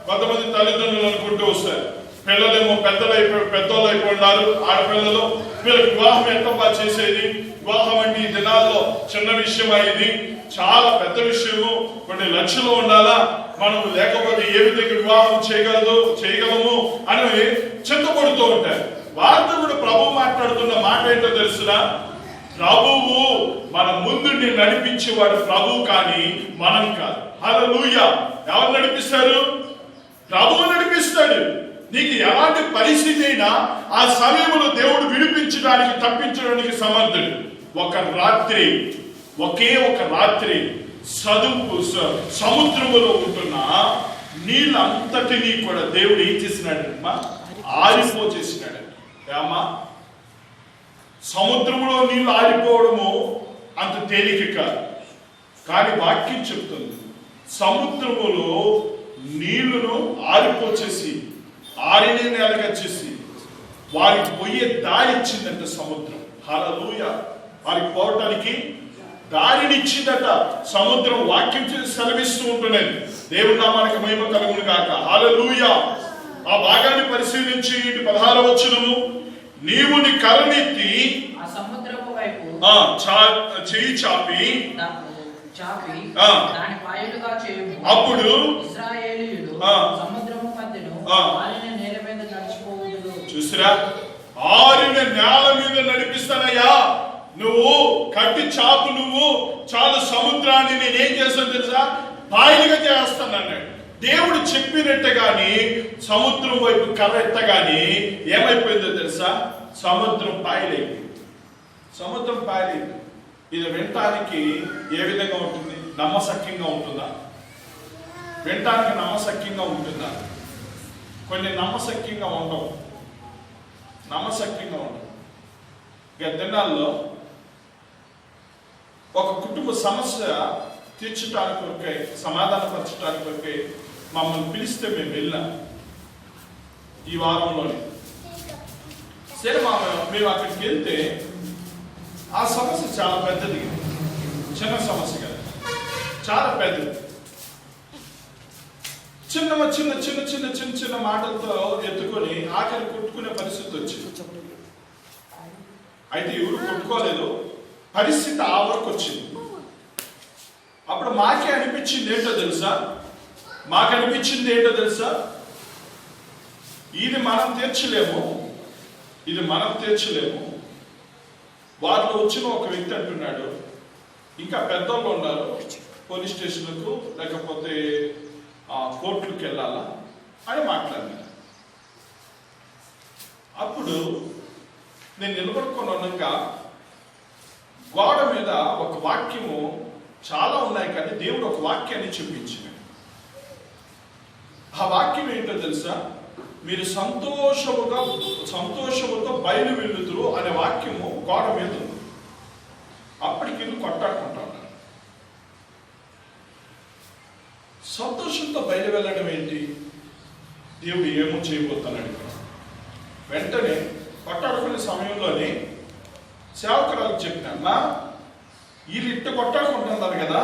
కొంతమంది తల్లిదండ్రులు అనుకుంటూ వస్తారు, పిల్లలేమో పెద్దోళ్ళు అయిపోయినారు, ఆడపిల్లలు, వీళ్ళకి వివాహం ఎంత చేసేది, వివాహం అంటే ఈ దినాల్లో చిన్న విషయం అయింది, చాలా పెద్ద విషయము, కొన్ని లక్షలు ఉండాలా, మనం లేకపోతే ఏ విధంగా వివాహం చేయగలము అని చింతపడుతూ ఉంటారు. వారితో కూడా ప్రభు మాట్లాడుతున్న మాట ఏంటో తెలుసునా? ప్రభువు మన ముందు నడిపించేవాడు ప్రభువు కానీ మనం కాదు. హల్లెలూయా. ఎవరు నడిపిస్తారు? ప్రభువు నడిపిస్తాడు. నీకు ఎలాంటి పరిస్థితి అయినా ఆ సమయంలో దేవుడు విడిపించడానికి, తప్పించడానికి సమర్థుడు. ఒకే ఒక రాత్రి సముద్రములో ఉంటున్న నీళ్ళంతటినీ కూడా దేవుడు ఏం చేసినాడమ్మా? ఆరిపోచేసినాడు. ఏమా, సముద్రంలో నీళ్లు ఆరిపోవడము అంత తేలిక కాదు. కానీ వాక్యం చెప్తుంది, సముద్రములో నీళ్లను ఆరిపోచేసి ఆరినే నేలగా చేసి వారికి పోయే దారి ఇచ్చిందంట సముద్రం. హల్లెలూయా. వారికి పోవటానికి దారినిచ్చిందట సముద్రం. వాక్యం సెలవిస్తూ ఉంటున్నది. దేవుని నామానికి మహిమ కలుగును గాక. హల్లెలూయా. ఆ భాగాన్ని పరిశీలించి 16వ వచనము, నీవు నీ కర్రనెత్తి ఆ సముద్రపు వైపు చేయి చాపి దాని పాయలుగా చేయుము. అప్పుడు ఇశ్రాయేలీయులు సముద్రము మధ్యలో ఆరిన నేల మీద నడిచిపోవుదురు. చూసిరా, ఆరిన నేల మీద నడిపిస్తానయ్యా, నువ్వు కట్టి చాపు, నువ్వు చాలు సముద్రాన్ని నేనేం చేస్తాను తెలుసా? పాయలుగా చేస్తాను అన్నాడు. దేవుడు చెప్పినట్టుగాని సముద్రం వైపు కర్ర ఎత్తగాని ఏమైపోయిందో తెలుసా? సముద్రం పాయలైంది. సముద్రం పాయలైంది. ఇది వినటానికి ఏ విధంగా ఉంటుంది? నమ్మశక్యంగా ఉంటుందా? వినటానికి నమ్మశక్యంగా ఉంటుందా? కొన్ని నమ్మశక్యంగా ఉండవు. దినాల్లో ఒక కుటుంబ సమస్య తీర్చడానికి కొరకై, సమాధానపరచడానికి కొరకై మమ్మల్ని పిలిస్తే మేము వెళ్ళాం. ఈ వారంలోనే సరే మేము అక్కడికి వెళ్తే ఆ సమస్య చాలా పెద్దది, చిన్న సమస్య కదా, చాలా పెద్దది. చిన్న మాటలతో ఎత్తుకొని ఆఖరి కొట్టుకునే పరిస్థితి వచ్చింది. అయితే ఎవరు కొట్టుకోలేదు, పరిస్థితి ఆ వరకు వచ్చింది. అప్పుడు మాకే అనిపించింది ఏంటో తెలుసా? ఇది మనం తీర్చలేము. వారిలో వచ్చిన ఒక వ్యక్తి అంటున్నాడు, ఇంకా పెద్దోళ్ళు ఉన్నారు, పోలీస్ స్టేషన్లకు లేకపోతే కోర్టులకు వెళ్ళాలా అని మాట్లాడినాడు. అప్పుడు నేను నిలబడుకొని ఉండగా గోడ మీద ఒక వాక్యము, చాలా ఉన్నాయి కానీ దేవుడు ఒక వాక్యాన్ని చూపించాడు. ఆ వాక్యం ఏంటో తెలుసా? మీరు సంతోషముతో బయలు వెళ్ళుదురు అనే వాక్యము గోడ మీద ఉంది. అప్పటికి వీళ్ళు కొట్టాడుకుంటా ఉన్నారు. సంతోషంతో బయలు వెళ్ళడం ఏంటి? దేవుడు ఏమో చేయబోతున్నాడు. వెంటనే కొట్టాడుకునే సమయంలోనే సేవకురాలకు చెప్పినా, వీళ్ళు ఇట్ట కొట్టాడుకుంటున్నారు కదా,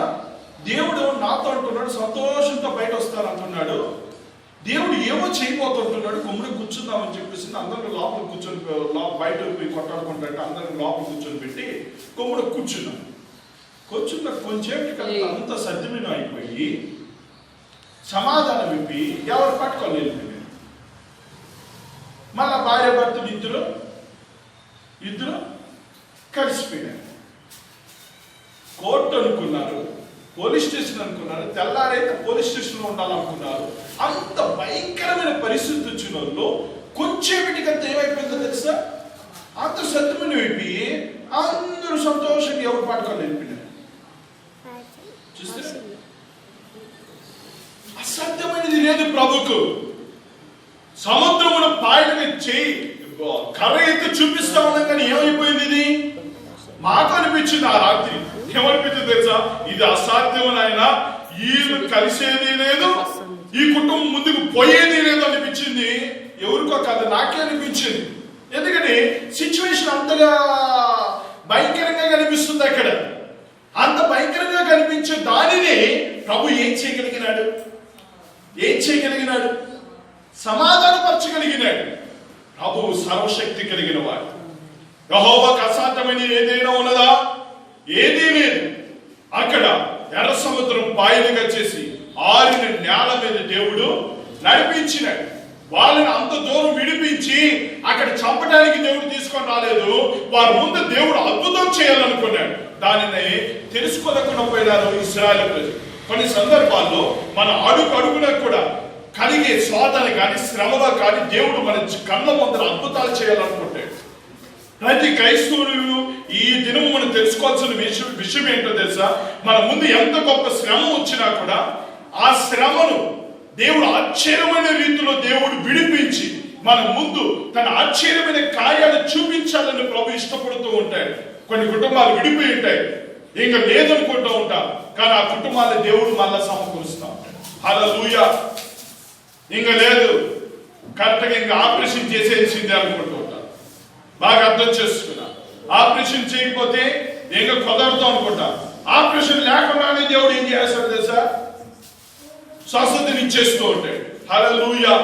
దేవుడు నాతో అంటున్నాడు సంతోషంతో బయట వస్తానంటున్నాడు, దేవుడు ఏమో చేయబోతుంటున్నాడు, కొమ్ముడు కూర్చుందామని చెప్పేసి అందరిని లోపల కూర్చొని, బయట పోయి కొట్టాడుకుంటారంటే అందరిని లోపల కూర్చొని పెట్టి కొమ్ముడు కూర్చున్న కొంచెంసేపటి కదా అంత సద్యమీనం అయిపోయి సమాధానం విప్పి ఎవరు పట్టుకోలేదు. మళ్ళా భార్య భర్తలు ఇద్దరు కలిసిపోయినారు. కోర్టు అనుకున్నారు, పోలీస్ స్టేషన్ అనుకున్నారు, తెల్లారైతే పోలీస్ స్టేషన్లో ఉండాలనుకున్నారు. అంత భయంకరమైన పరిస్థితి వచ్చిన వాళ్ళు కొంచెంటికంత ఏమైపోయిందో తెలుసా, అంత సత్యమని అయిపోయి అందరూ సంతోషంగా ఎవరు పాటుకోవాలి వెళ్ళిపోయినారు. చూస్తే అసాధ్యమైనది లేదు ప్రభుకు. సముద్రమును పాయలుగా చేయి కర్ర అయితే చూపిస్తా ఉన్నాం, కానీ ఏమైపోయింది ఇది? మాకు అనిపించింది ఆ రాత్రి, ఏమనిపించింది తెలుసా, ఇది అసాధ్యం ఆయన, వీళ్ళు కలిసేది లేదు, ఈ కుటుంబం ముందుకు పోయేది లేదు అనిపించింది. ఎవరికో కాదు, నాకే అనిపించింది. ఎందుకంటే సిచ్యువేషన్ అంతగా భయంకరంగా కనిపిస్తుంది. అక్కడ అంత భయంకరంగా కనిపించే దానిని ప్రభు ఏం చేయగలిగినాడు? ఏం చేయగలిగినాడు? సమాధానపరచగలిగినాడు. ప్రభు సర్వశక్తి కలిగిన వాడు. యెహోవాకు అసాధ్యమైనది ఏదైనా ఉన్నదా? ఏదీ లేదు. అక్కడ ఎర్ర సముద్రం పాయలుగా చేసి ఆరిన నేల మీద దేవుడు నడిపించినాడు. వాళ్ళని అంత దూరం విడిపించి అక్కడ చంపడానికి దేవుడు తీసుకొని రాలేదు. వారి ముందు దేవుడు అద్భుతం చేయాలనుకున్నాడు. దానిని తెలుసుకోలేకుండా పోయినారు ఇశ్రాయేలు ప్రజలు. కొన్ని సందర్భాల్లో మన అడుగున కూడా కలిగే శోధన కానీ శ్రమలో కానీ దేవుడు మన కళ్ళ ముందర అద్భుతాలు చేయాలనుకుంటాడు. ప్రతి క్రైస్తవులు ఈ దినం మనం తెలుసుకోవాల్సిన విషయం ఏంటో తెలుసా, మన ముందు ఎంత గొప్ప శ్రమ వచ్చినా కూడా ఆ శ్రమను దేవుడు ఆశ్చర్యమైన రీతిలో దేవుడు విడిపించి మన ముందు తన ఆశ్చర్యమైన కార్యాలు చూపించాలని ప్రభు ఇష్టపడుతూ ఉంటాడు. కొన్ని కుటుంబాలు విడిపోయి ఉంటాయి, ఇంకా లేదనుకుంటూ ఉంటాం, కానీ ఆ కుటుంబాన్ని దేవుడు మళ్ళా సమకూరుస్తా ఉంటాడు. హల్లెలూయా. ఇంకా లేదు, కరెక్ట్గా ఇంకా ఆపరేషన్ చేసేసింది అనుకుంటూ ఉంటాం. బాగా అర్థం చేసుకున్నా, ఆపరేషన్ చేయకపోతే ఇంకా కుదరదు అనుకుంటా. ఆపరేషన్ లేకుండానే దేవుడు ఏం చేస్తాడు తెలుసా, స్వస్థతని ఇచ్చేస్తూ ఉంటాడు. హల్లెలూయా.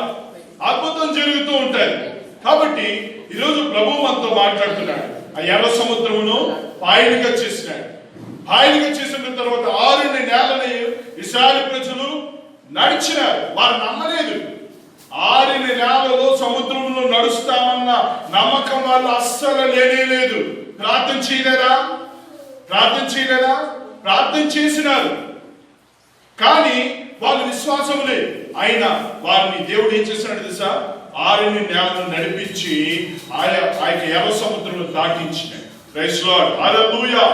అద్భుతం జరుగుతూ ఉంటాయి. కాబట్టి ఈరోజు ప్రభు మనతో మాట్లాడుతున్నాడు. ఆ ఎర్ర సముద్రమును పాయలుగా చేసినాడు. పాయలుగా చేసిన తర్వాత ఆరిన నేలని ఇశ్రాయేలు ప్రజలు నడిచినారు. వారు నమ్మలేదు. ఆరిన నేలలో సముద్రంలో నడుస్తామన్న నమ్మకం వాళ్ళు అస్సలు లేనే లేదు. ప్రార్థన చేయలేదా? ప్రార్థన చేసినారు, కానీ వాళ్ళు విశ్వాసం లేదు. అయినా వారిని దేవుడు ఏం చేసినాడు తెలుసా, ఆరిన నేలను నడిపించి ఆ ఎర్ర సముద్రంలో దాటించినాడు. Praise lord. హల్లెలూయా.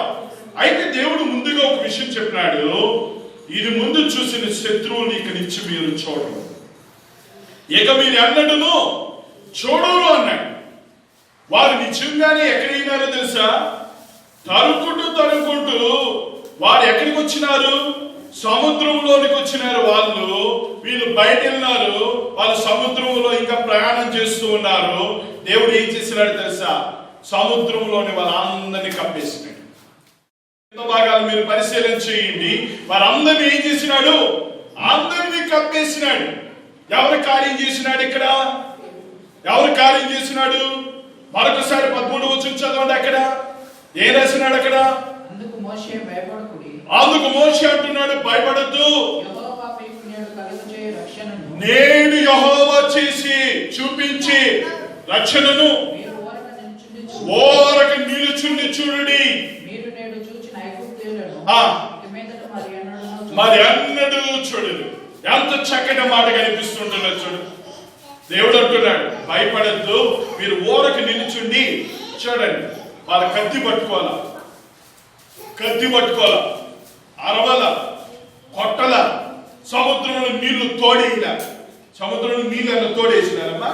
అయితే దేవుడు ముందుగా ఒక విషయం చెప్పినాడు, ఇది ముందు చూసిన శత్రువులు ఇక నుంచి మీరు చూడరు, ఇక మీరు ఎన్నడూను చూడరు అన్నాడు. వారు నిజంగానే ఎక్కడికినారో తెలుసా, తరుక్కుంటూ వారు ఎక్కడికి వచ్చినారు? సముద్రంలోనికి వచ్చినారు. వీళ్ళు బయట వెళ్ళినారు. వాళ్ళు సముద్రంలో ఇంకా ప్రయాణం చేస్తూ ఉన్నారు. దేవుడు ఏం చేసినాడు తెలుసా, సముద్రంలోని వాళ్ళందరినీ కప్పేసినాడు. భాగాలు మీరు పరిశీలన చేయండి. వారందరినీ ఏం చేసినాడు? అందరినీ కప్పేసినాడు. ఎవరు కార్యం చేసినాడు? ఇక్కడ ఎవరు కార్యం చేసినాడు? మరొకసారి 13వ వచనం చదవండి. అక్కడ ఏం రాసినాడు? అక్కడ అందుకు మోషే అంటున్నాడు, భయపడద్దు, నేడు యెహోవా చేసి చూపించి రక్షణను ఓరక నిలుచుండి చూడండి. మరి అన్నడు చూడదు. ఎంత చక్కటి మాట కనిపిస్తుంటున్నా చూడు. దేవుడు అంటున్నాడు, భయపడద్దు, మీరు ఓరక నిలుచుండి చూడండి. వాళ్ళ కత్తి పట్టుకోవాలా, అరవల, కొట్టల, సముద్రంలో నీళ్లు తోడేయాల. సముద్రంలో నీళ్ళను తోడేసినారమ్మా,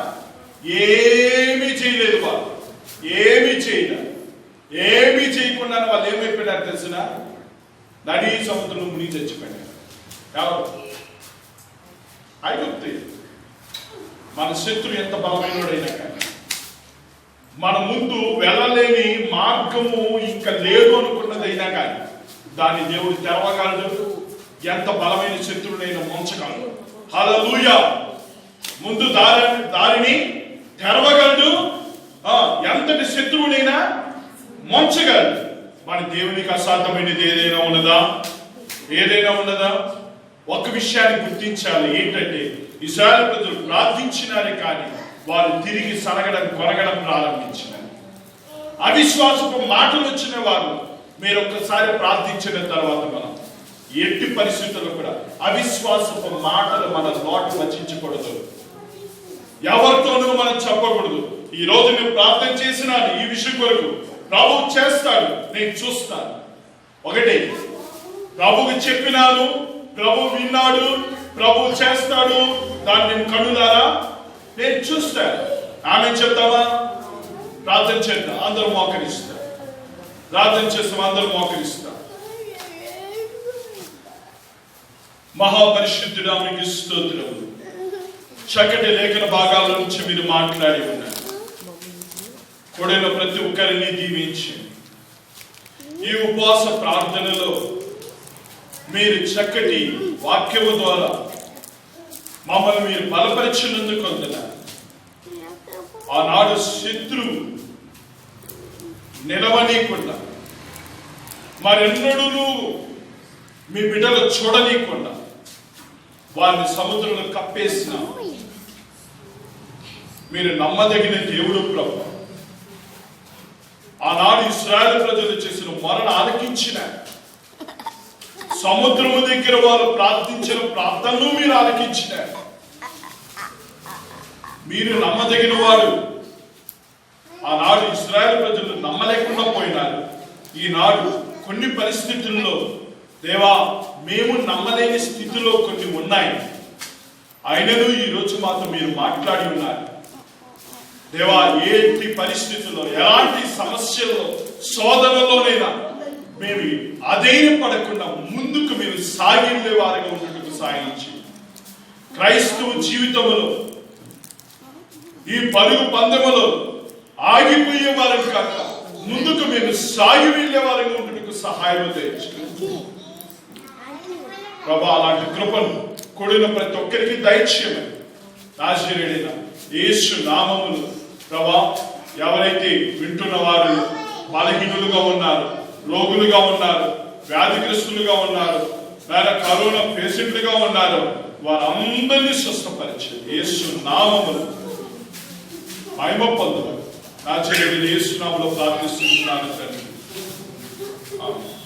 ఏమీ చేయలేదు. వాళ్ళు ఏమీ చేయకుండా వాళ్ళు ఏమైపోయినారు తెలిసిన, నడి సముద్రంలో మునిగి చచ్చిపోయినారు. ఎవరు? ఐగుప్తు. మన శత్రువు ఎంత బలమైనడైనా కానీ మన ముందు వెళ్ళలేని మార్గము ఇంకా లేదు అనుకున్నదైనా కానీ దాన్ని దేవుడు తెరవగలడు. ఎంత బలమైన శత్రువునైనా ముంచగలడు. హల్లెలూయా. ముందు దారిని తెరవగలడు. ఎంతటి శత్రువునైనా ముంచగలడు. మన దేవునికి అసాధ్యమైనది ఏదైనా ఉన్నదా? ఒక విషయాన్ని గుర్తించాలి. ఏంటంటే ఇశ్రాయేలు ప్రజలు ప్రార్థించినారే కానీ వారు తిరిగి కొరగడం ప్రారంభించినారు. అవిశ్వాసపు మాటలు వచ్చిన వారు మీరు ఒక్కసారి ప్రార్థించిన తర్వాత మనం ఎట్టి పరిస్థితుల్లో కూడా అవిశ్వాసపు మాటలు మన నోట వచించకూడదు. ఎవరితోనూ మనం చెప్పకూడదు. ఈ రోజు నేను ప్రార్థన చేసినాను ఈ విషయం కొరకు, ప్రభు చేస్తాడు, నేను చూస్తాను. ఒకటి, ప్రభుకి చెప్పినాను, ప్రభు విన్నాడు, ప్రభు చేస్తాడు, దాన్ని నేను కనులారా నేను చూస్తాను. ఆమె చెప్తావా? ప్రార్థన చేద్దాం, అందరూ మోకరిస్తాం. ప్రార్థన చేస్తాం, అందరూ మోకరిస్తాం. మహాపరిశుద్ధుడా మీకు స్తోత్రములు. చక్కటి లేఖన భాగాల నుంచి మీరు మాట్లాడి ఉన్నారు. కూడిన ప్రతి ఒక్కరిని దీవించి ఈ ఉపవాస ప్రార్థనలో మీరు చక్కటి వాక్యము ద్వారా మమ్మల్ని మీరు బలపరిచినందుకు వందనాలు. ఆనాడు శత్రువు నిలవనీయకుండా, మరెన్నడూ మీ బిడ్డలు చూడనీయకుండా వారిని సముద్రంలో కప్పేసిన మీరు నమ్మదగిన దేవుడు ప్రభు. ఆనాడు ఇశ్రాయేలు ప్రజలు చేసిన మరణ ఆలకించిన, సముద్రము దగ్గర వారు ప్రార్థించిన ప్రార్థనను మీరు ఆలకించిన మీరు నమ్మదగిన వాడు. ఆనాడు ఇశ్రాయేలు ప్రజలు నమ్మలేకుండా పోయినారు. ఈనాడు కొన్ని పరిస్థితుల్లో దేవా మేము నమ్మలేని స్థితిలో కొన్ని ఉన్నాయి, అయినను ఈరోజు మాతో మీరు మాట్లాడి ఉన్నారు. దేవా ఏంటి పరిస్థితుల్లో, ఎలాంటి సమస్యల్లో, శోధనలోనైనా మేము అధైర్యపడకుండా ముందుకు మేము సాగిలే వారిగా ఉన్నట్టుకు సాగించి, క్రైస్తవ జీవితంలో ఈ పరుగు పందెములో ఆగిపోయే వారం కాక ముందుకు మేము సాగి వెళ్ళే వారిగా ఉన్నట్టుకు సహాయం తెచ్చు ప్రభా. అలాంటి కృపను కూడిన ప్రతి ఒక్కరికి దయచేయమని నాజరేయుడైన యేసు నామములో ప్రభా, ఎవరైతే వింటున్న వారు బలహీనులుగా ఉన్నారు, రోగులుగా ఉన్నారు, వ్యాధిగ్రస్తులుగా ఉన్నారు, లేదా కరోనా పేషెంట్లుగా ఉన్నారు, వారందరినీ స్వస్థపరిచి యేసు నామములో మహిమ పొందమని నాజరేయుడైన యేసు నామములో ప్రార్థిస్తున్నాను తండ్రి. ఆమేన్.